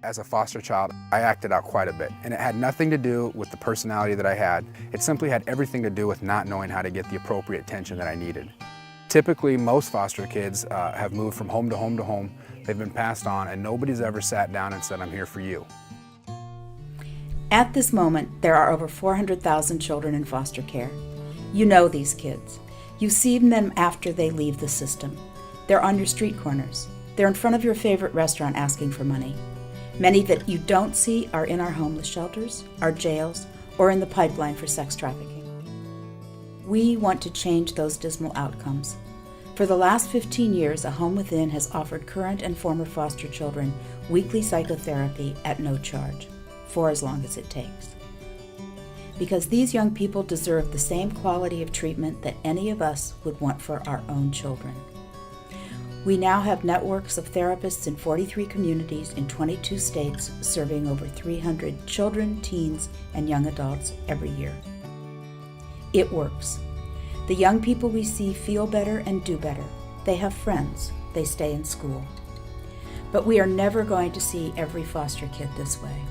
As a foster child, I acted out quite a bit, and it had nothing to do with the personality that I had. It simply had everything to do with not knowing how to get the appropriate attention that I needed. Typically, most foster kids have moved from home to home to home. They've been passed on, and nobody's ever sat down and said, "I'm here for you." At this moment, there are over 400,000 children in foster care. You know these kids. You see them after they leave the system. They're on your street corners. They're in front of your favorite restaurant asking for money. Many that you don't see are in our homeless shelters, our jails, or in the pipeline for sex trafficking. We want to change those dismal outcomes. For the last 15 years, A Home Within has offered current and former foster children weekly psychotherapy at no charge, for as long as it takes. Because these young people deserve the same quality of treatment that any of us would want for our own children. We now have networks of therapists in 43 communities in 22 states, serving over 300 children, teens, and young adults every year. It works. The young people we see feel better and do better. They have friends. They stay in school. But we are never going to see every foster kid this way.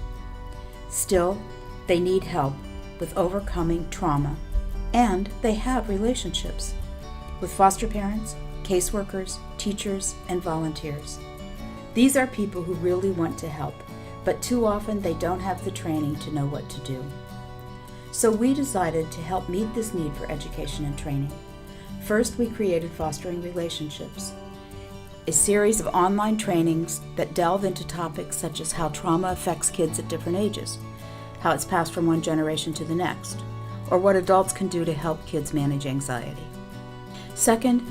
Still, they need help with overcoming trauma, and they have relationships with foster parents, caseworkers, teachers, and volunteers. These are people who really want to help, but too often they don't have the training to know what to do. So we decided to help meet this need for education and training. First, we created Fostering Relationships, a series of online trainings that delve into topics such as how trauma affects kids at different ages, how it's passed from one generation to the next, or what adults can do to help kids manage anxiety. Second,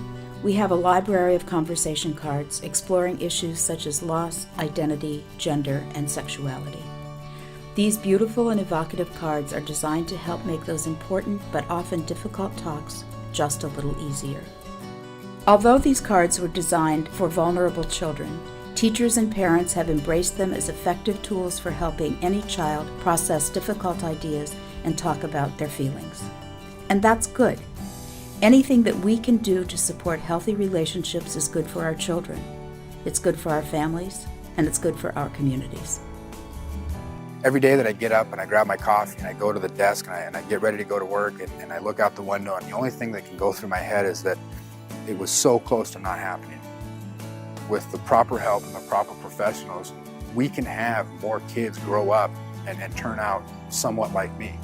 we have a library of conversation cards exploring issues such as loss, identity, gender, and sexuality. These beautiful and evocative cards are designed to help make those important but often difficult talks just a little easier. Although these cards were designed for vulnerable children, teachers and parents have embraced them as effective tools for helping any child process difficult ideas and talk about their feelings. And that's good. Anything that we can do to support healthy relationships is good for our children. It's good for our families, and it's good for our communities. Every day that I get up and I grab my coffee and I go to the desk and I get ready to go to work and I look out the window, and the only thing that can go through my head is that it was so close to not happening. With the proper help and the proper professionals, we can have more kids grow up and turn out somewhat like me.